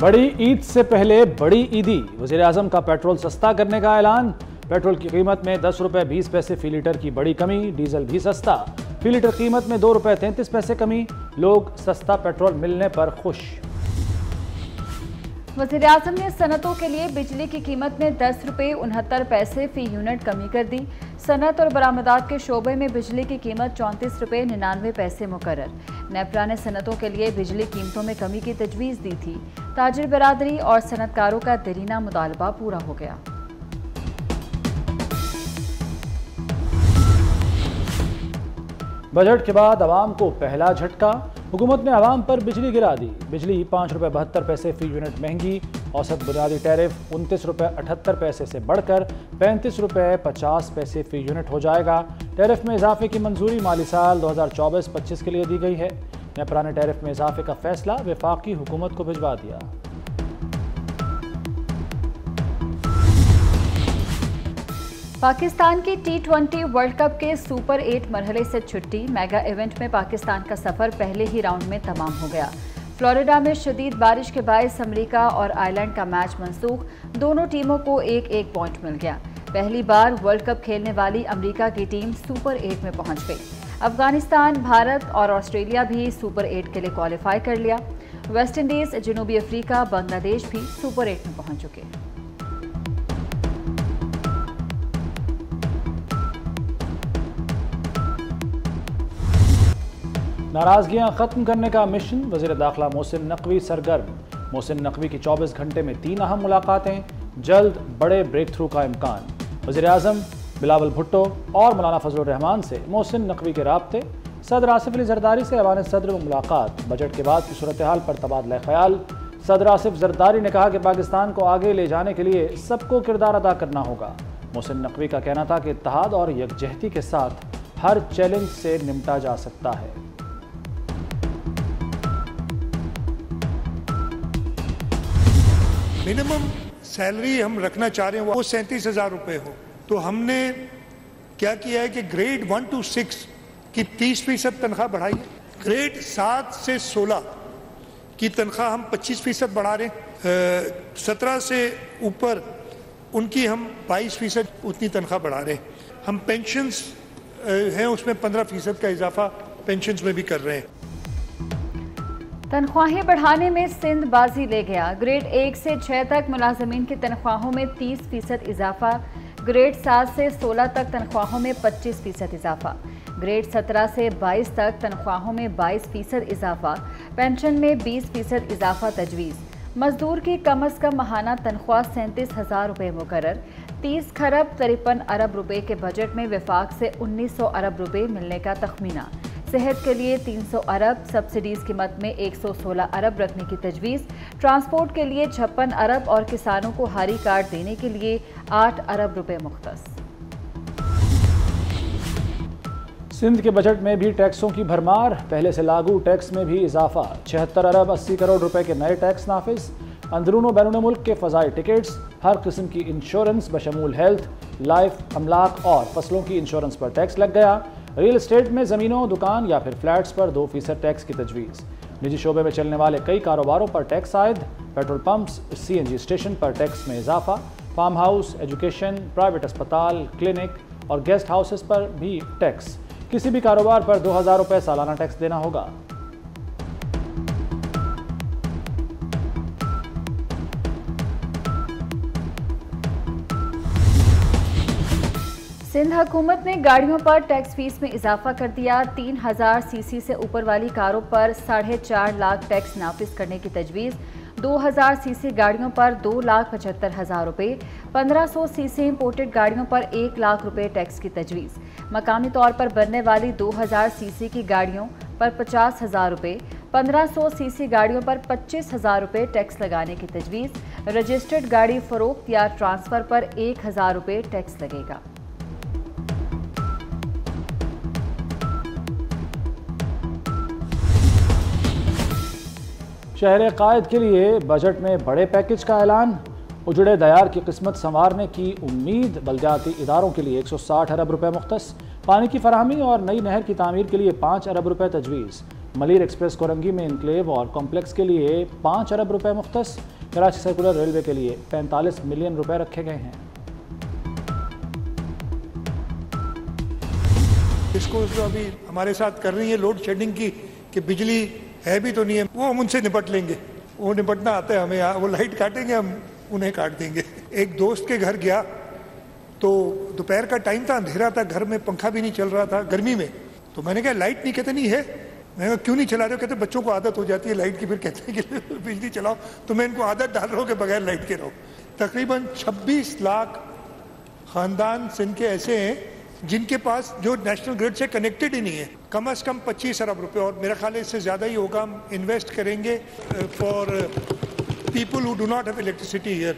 बड़ी ईद से पहले बड़ी ईदी, वज़ीर-ए-आज़म का पेट्रोल सस्ता करने का ऐलान। पेट्रोल की कीमत में 10 रुपये 20 पैसे फी लीटर की बड़ी कमी। डीजल भी सस्ता, फी लीटर कीमत में 2 रुपये 33 पैसे कमी। लोग सस्ता पेट्रोल मिलने पर खुश। वज़ीर-ए-आज़म ने सनतों के लिए बिजली की कीमत में 10 रुपये 69 पैसे फी यूनिट कमी कर दी। सनत और बरामदात के शोबे में बिजली की कीमत 34 रुपये 99 पैसे मुकर्रर। नेपरा ने सनतों के लिए बिजली कीमतों में कमी की तजवीज़ दी थी। ताजिर बरादरी और सनतकारों का देरीना मुतालबा पूरा हो गया। बजट के बाद आवाम को पहला झटका। हुकूमत ने आवाम पर बिजली गिरा दी। बिजली 5 रुपये 72 पैसे फी यूनिट महंगी। औसत बुनियादी टैरिफ 29 रुपये 78 पैसे से बढ़कर 35 रुपये 50 पैसे फी यूनिट हो जाएगा। टैरिफ में इजाफे की मंजूरी माली साल 2024-25 के लिए दी गई है। नेपरा ने टैरिफ में इजाफे का फैसला वफाकी हुकूमत को भिजवा दिया। पाकिस्तान की T20 वर्ल्ड कप के सुपर 8 मरहले से छुट्टी। मेगा इवेंट में पाकिस्तान का सफर पहले ही राउंड में तमाम हो गया। फ्लोरिडा में शदीद बारिश के बायस अमेरिका और आयरलैंड का मैच मंसूख। दोनों टीमों को एक पॉइंट मिल गया। पहली बार वर्ल्ड कप खेलने वाली अमेरिका की टीम सुपर 8 में पहुंच गई। अफगानिस्तान, भारत और ऑस्ट्रेलिया भी सुपर 8 के लिए क्वालिफाई कर लिया। वेस्ट इंडीज, जनूबी अफ्रीका, बांग्लादेश भी सुपर 8 में पहुंच चुके। नाराजगियां खत्म करने का मिशन। वज़ीर दाखिला मोहसिन नकवी सरगर्म। मोहसिन नकवी की 24 घंटे में 3 अहम मुलाकातें। जल्द बड़े ब्रेक थ्रू का इम्कान। वज़ीर-ए-आज़म बिलावल भुट्टो और मौलाना फजलुर रहमान से मोहसिन नकवी के राब्ते। सदर आसिफ अली जरदारी से ऐवान सदर में मुलाकात। बजट के बाद की सूरत हाल पर तबादला ख्याल। सदर आसिफ जरदारी ने कहा कि पाकिस्तान को आगे ले जाने के लिए सबको किरदार अदा करना होगा। मोहसिन नकवी का कहना था कि इत्तेहाद और यकजहती के साथ हर चैलेंज से निपटा जा सकता है। मिनिमम सैलरी हम रखना चाह रहे हैं वो 37,000 रुपये हो। तो हमने क्या किया है कि ग्रेड 1 to 6 की 30% तनख्वाह बढ़ाई है। ग्रेड 7 से 16 की तनख्वाह हम 25% बढ़ा रहे हैं। 17 से ऊपर उनकी हम 22% उतनी तनख्वाह बढ़ा रहे हैं। हम पेंशन्स हैं उसमें 15% का इजाफा पेंशन्स में भी कर रहे हैं। तनख्वाहें बढ़ाने में सिंध बाजी ले गया। ग्रेड 1 से 6 तक मुलाजमीन की तनख्वाहों में 30% इजाफा। ग्रेड 7 से 16 तक तनख्वाहों में 25% इजाफा। ग्रेड 17 से 22 तक तनख्वाहों में 22% इजाफा। पेंशन में 20% इजाफा तजवीज़। मजदूर की कम अज़ कम माहाना तनख्वाह 37,000 रुपये मुकर्रर। 30 खरब 53 अरब रुपए के बजट में वफाक से 1900 अरब रुपए मिलने का तखमीना। सेहत के लिए 300 अरब, सब्सिडीज़ की मद में 116 अरब रखने की तजवीज़। ट्रांसपोर्ट के लिए 56 अरब और किसानों को हारी कार्ड देने के लिए 8 अरब रुपए मुख्तस। सिंध के बजट में भी टैक्सों की भरमार। पहले से लागू टैक्स में भी इजाफा। 76 अरब 80 करोड़ रुपए के नए टैक्स नाफिज। अंदरून बैरून मुल्क के फ़ज़ाई टिकट्स। हर किस्म की इंश्योरेंस बशमूल हेल्थ, लाइफ, अमलाक और फसलों की इंश्योरेंस पर टैक्स लग गया। रियल एस्टेट में ज़मीनों, दुकान या फिर फ्लैट्स पर 2% टैक्स की तजवीज़। निजी शोबे में चलने वाले कई कारोबारों पर टैक्स आयद। पेट्रोल पंप्स, CNG स्टेशन पर टैक्स में इजाफा। फार्म हाउस, एजुकेशन, प्राइवेट अस्पताल, क्लिनिक और गेस्ट हाउसेस पर भी टैक्स। किसी भी कारोबार पर 2,000 रुपये सालाना टैक्स देना होगा। सिंध हुकूमत ने गाड़ियों पर टैक्स फीस में इजाफा कर दिया। 3,000 सीसी से ऊपर वाली कारों पर 4.5 लाख टैक्स नाफिज करने की तजवीज़। 2,000 सीसी गाड़ियों पर 2,75,000 रुपये। 1,500 सीसी इंपोर्टेड गाड़ियों पर 1 लाख रुपये टैक्स की तजवीज़। मकामी तौर पर बनने वाली 2,000 सीसी की गाड़ियों पर 50,000 रुपये। 1,500 सीसी गाड़ियों पर 25,000 रुपये टैक्स लगाने की तजवीज़। रजिस्टर्ड गाड़ी फरोख्त या ट्रांसफ़र पर 1,000 रुपये टैक्स लगेगा। शहर कायद के लिए बजट में बड़े पैकेज का ऐलान। उजड़े दयार की किस्मत संवारने की उम्मीद। बल्दियाती इदारों के लिए 160 अरब रुपए मुख्तस। पानी की फराहमी और नई नहर की तामीर के लिए 5 अरब रुपए तजवीज़। मलिर एक्सप्रेस कोरंगी में इनक्लेव और कॉम्प्लेक्स के लिए 5 अरब रुपए मुख्तस। कराची सर्कुलर रेलवे के लिए 45 मिलियन रुपए रखे गए हैं। इसको जो अभी हमारे साथ कर रही है लोड शेडिंग की कि बिजली है भी तो नहीं है, वो हम उनसे निपट लेंगे, वो निपटना आता है हमें। वो लाइट काटेंगे, हम उन्हें काट देंगे। एक दोस्त के घर गया तो दोपहर का टाइम था, अंधेरा था, घर में पंखा भी नहीं चल रहा था गर्मी में। तो मैंने कहा लाइट नहीं, कहते नहीं है। मैं कहा क्यों नहीं चला रहे हो? कहते बच्चों को आदत हो जाती है लाइट की, फिर कहते हैं कि बिजली चलाओ। तो मैं इनको आदत डाल रहा हूँ कि बगैर लाइट के रहो। तकरीबन 26 लाख खानदान सिंध के ऐसे हैं जिनके पास जो नेशनल ग्रिड से कनेक्टेड ही नहीं है। कम से कम 25 अरब रुपए, और मेरा ख्याल है इससे ज़्यादा ही होगा, हम इन्वेस्ट करेंगे for people who do not have electricity here.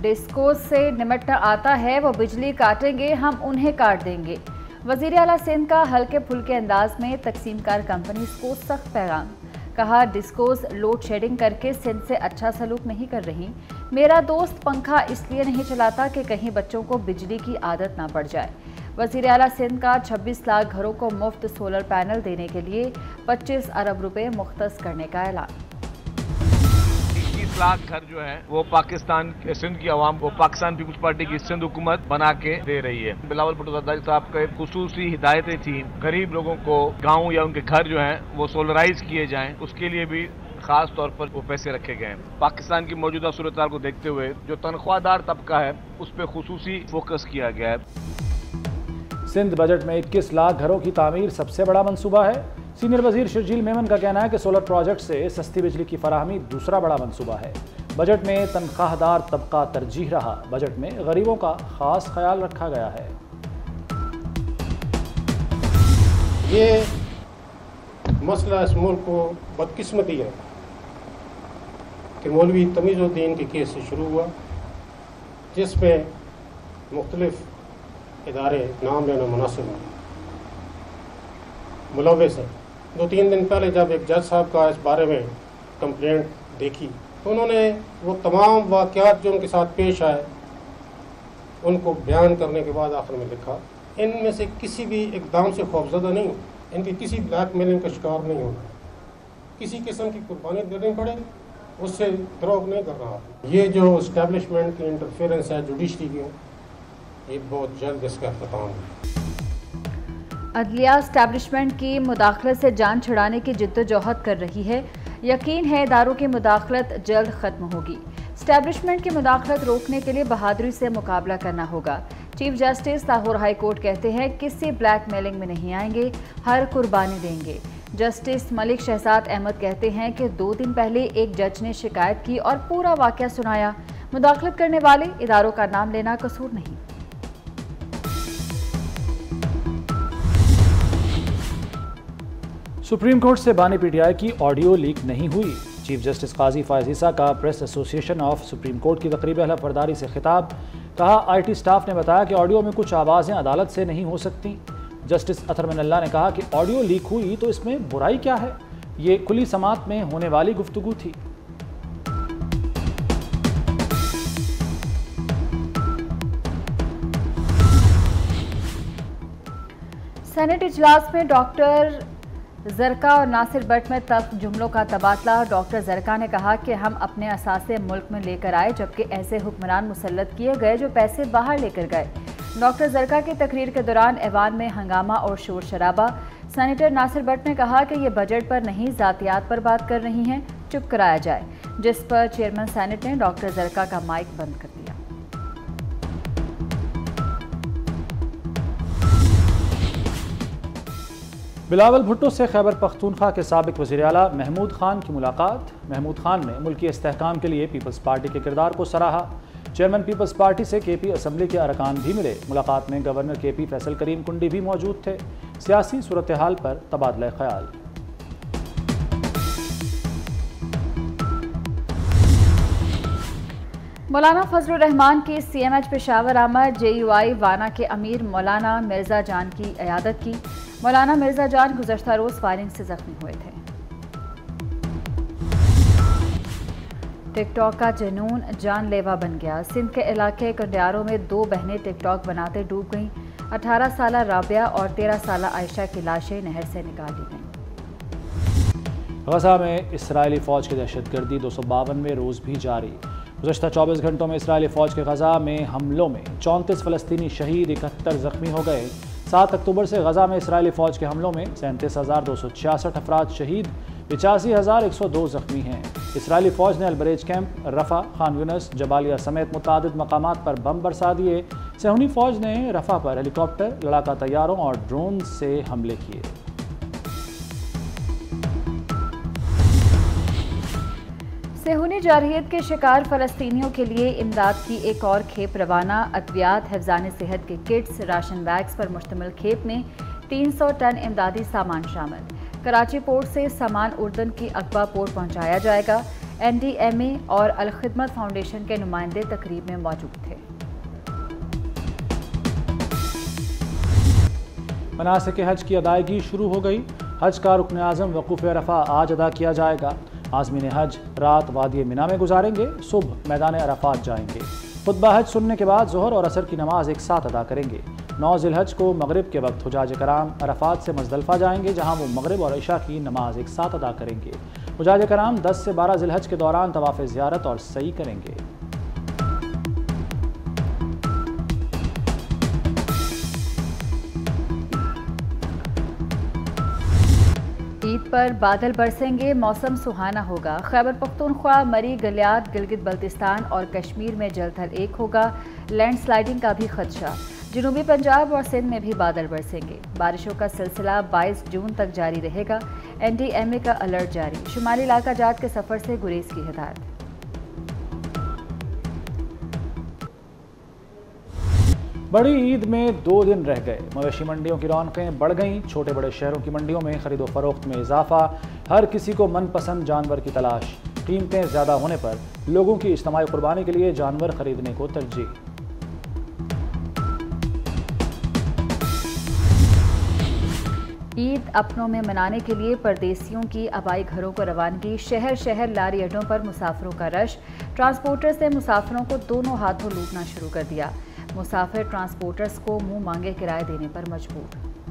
Disco से निमटना आता है, वो बिजली काटेंगे, हम उन्हें काट देंगे। वज़ीर आला सिंध का हल्के फुल्के अंदाज में तकसीमकार कंपनीज को सख्त पैगाम। कहा डिस्कोज लोड शेडिंग करके सिंध से अच्छा सलूक नहीं कर रही। मेरा दोस्त पंखा इसलिए नहीं चलाता कि कहीं बच्चों को बिजली की आदत ना पड़ जाए। वज़ीर आला सिंध का 26 लाख घरों को मुफ्त सोलर पैनल देने के लिए 25 अरब रुपए मुख्तस करने का ऐलान। 21 लाख घर जो है वो पाकिस्तान सिंध की आवाम को पाकिस्तान पीपुल्स पार्टी की सिंध हुकूमत बना के दे रही है। बिलावल भुट्टो जरदारी साहब के खुसूसी हिदायतें थी, गरीब लोगों को गाँव या उनके घर जो है वो सोलराइज किए जाएं, उसके लिए भी खास तौर पर वो पैसे रखे गए हैं। पाकिस्तान की मौजूदा सूरत हाल को देखते हुए जो तनख्वाहदार तबका है उस पर खुसूसी फोकस किया गया है। सिंध बजट में 21 लाख घरों की तामीर सबसे बड़ा मंसूबा है। सीनियर वजीर शर्जील मेमन का कहना है कि सोलर प्रोजेक्ट से सस्ती बिजली की फराहमी दूसरा बड़ा मंसूबा है। बजट में तनख्वाहदार तबका तरजीह रहा। बजट में गरीबों का खास ख्याल रखा गया है। ये मसला इस मुल्क को बदकिस्मती है कि मौलवी तमीज़ुद्दीन के केस से शुरू हुआ, जिसमें मुख्तलिफ इदारे नाम लेना मुनासिब मुलव्वस है। 2-3 दिन पहले जब एक जज साहब का इस बारे में कंप्लेंट देखी तो उन्होंने वो तमाम वाक़यात जो उनके साथ पेश आए उनको बयान करने के बाद आखिर में लिखा, इनमें से किसी भी इक़दाम से खौफज़दा नहीं, इनकी किसी ब्लैकमेलिंग का शिकार नहीं होना, किसी किस्म की कुर्बानी देनी पड़े उससे ड्रॉप नहीं कर रहा। ये जो इस्टेब्लिशमेंट की इंटरफेरेंस है जुडिशरी की, ये बहुत जल्द इसका ख़त्म है। अदलिया इस्टेब्लिशमेंट की मुदाखलत से जान छुड़ाने की जिद्दोजहद कर रही है। यकीन है इदारों की मुदाखलत जल्द ख़त्म होगी। इस्टेब्लिशमेंट की मुदाखलत रोकने के लिए बहादुरी से मुकाबला करना होगा। Chief justice Lahore high court कहते हैं किसी ब्लैकमेलिंग में नहीं आएंगे, हर कुर्बानी देंगे। जस्टिस मलिक शहजाद अहमद कहते हैं कि 2 दिन पहले एक जज ने शिकायत की और पूरा वाक़या सुनाया। मुदाखलत करने वाले इदारों का नाम लेना कसूर नहीं। सुप्रीम कोर्ट से बानी पीटीआई की ऑडियो लीक नहीं हुई। चीफ जस्टिस काजी फायज ईसा का press association of supreme court की तकरीब हलफ बर्दारी से खिताब। कहा आईटी स्टाफ ने बताया कि ऑडियो में कुछ आवाज़ें अदालत से नहीं हो सकती। जस्टिस अतर मिनल्ला ने कहा कि ऑडियो लीक हुई तो इसमें बुराई क्या है, ये खुली समात में होने वाली गुफ्तगू थी। सेनेट इजलास में डॉक्टर जरका और नासिर भट्ट में तल्ख जुमलों का तबादला। डॉक्टर जरका ने कहा कि हम अपने असासे मुल्क में लेकर आए, जबकि ऐसे हुक्मरान मुसल्लत किए गए जो पैसे बाहर लेकर गए। डॉक्टर जरका की तकरीर के दौरान ऐवान में हंगामा और शोर शराबा। सेनेटर नासिर भट्ट ने कहा कि ये बजट पर नहीं ज़ातियात पर बात कर रही हैं, चुप कराया जाए, जिस पर चेयरमैन सेनेट ने डॉक्टर जरका का माइक बंद कर दिया। बिलावल भुट्टो से खैबर पख्तूनख्वा के साबिक वज़ीर आला महमूद खान की मुलाकात। महमूद खान ने मुल्की इस्तेहकाम के लिए पीपल्स पार्टी के किरदार को सराहा। चेयरमैन पीपल्स पार्टी से केपी असम्बली के अरकान भी मिले। मुलाकात में गवर्नर केपी फैसल करीम कुंडी भी मौजूद थे। सियासी सूरत हाल पर तबादला ख्याल। मौलाना फजलुर रहमान की CMH पेशावर आमद। JUI वाना के अमीर मौलाना मिर्जा जान की इयादत की। मौलाना मिर्जा जान गुज़श्ता रोज़ फायरिंग से जख्मी हुए थे। टिकटॉक का जुनून जानलेवा बन गया। सिंध के इलाके कंडियारों में 2 बहनें टिकटॉक बनाते डूब गईं। 18 साल राबिया और 13 साल आयशा की लाशें नहर से निकाल ली गईं। गजा में इसराइली फ़ौज की दहशतगर्दी 252वें रोज़ भी जारी। गुज़श्ता 24 घंटों में इसराइली फ़ौज के गजा में हमलों में 34 फ़लस्तीनी शहीद, 71 ज़ख्मी हो गए। 7 अक्टूबर से गजा में इसराइली फ़ौज के हमलों में 37,266 अफराद शहीद, 85,102 ज़ख्मी हैं। इसराइली फ़ौज ने अलबरेज कैंप, रफ़ा, खान यूनिस, जबालिया समेत मुतादिद मकामात पर बम बरसा दिए। सेहूनी फ़ौज ने रफ़ा पर हेलीकॉप्टर, लड़ाका तैयारों और ड्रोन से हमले किए। सेहूनी जारहियत के शिकार फ़लस्तीनियों के लिए इमदाद की एक और खेप रवाना। अद्वियात, हिफ़्ज़ान सेहत के किट्स, राशन बैग्स पर मुश्तमिल खेप में 300 टन इमदादी सामान शामिल। कराची पोर्ट से सामान उर्दन की अकबा पोर्ट पहुंचाया जाएगा। NDMA और अल-खिदमत फाउंडेशन के नुमाइंदे तकरीब में मौजूद थे। मनासिक हज की अदायगी शुरू हो गई। हज का रुकन आज़म वक़ूफ़ अरफ़ा आज अदा किया जाएगा। आज़मीन हज रात वादी मिना में गुजारेंगे, सुबह मैदान अरफ़ात जाएंगे। खुतबा हज सुनने के बाद ज़ोहर और असर की नमाज एक साथ अदा करेंगे। 9 ज़िलहज को मगरिब के वक्त हुजाज कराम अरफ़ात से मुज़दलिफ़ा जाएंगे, जहां वो मगरिब और इशा की नमाज एक साथ अदा करेंगे। हुजाज कराम 10 से 12 ज़िलहज के दौरान तवाफ़ ज़ियारत और सई करेंगे। ईद पर बादल बरसेंगे, मौसम सुहाना होगा। खैबर पख्तूनख्वा, मरी, गलियात, गिलगित बल्तिस्तान और कश्मीर में जल थल एक होगा। लैंडस्लाइडिंग का भी खदशा। जनूबी पंजाब और सिंध में भी बादल बरसेंगे। बारिशों का सिलसिला 22 जून तक जारी रहेगा। NDMA का अलर्ट जारी। शुमाली इलाका जात के सफ़र से गुरेज की हिदायत। बड़ी ईद में 2 दिन रह गए। मवेशी मंडियों की रौनकें बढ़ गईं। छोटे बड़े शहरों की मंडियों में खरीदो फरोख्त में इजाफा। हर किसी को मनपसंद जानवर की तलाश। कीमतें ज़्यादा होने पर लोगों की इज्तिमाई कुर्बानी के लिए जानवर खरीदने को तरजीह। ईद अपनों में मनाने के लिए परदेसियों की आबाई घरों को रवानगी। शहर शहर लारी अड्डों पर मुसाफिरों का रश। ट्रांसपोर्टर्स ने मुसाफिरों को दोनों हाथों लूटना शुरू कर दिया। मुसाफिर ट्रांसपोर्टर्स को मुंह मांगे किराए देने पर मजबूर।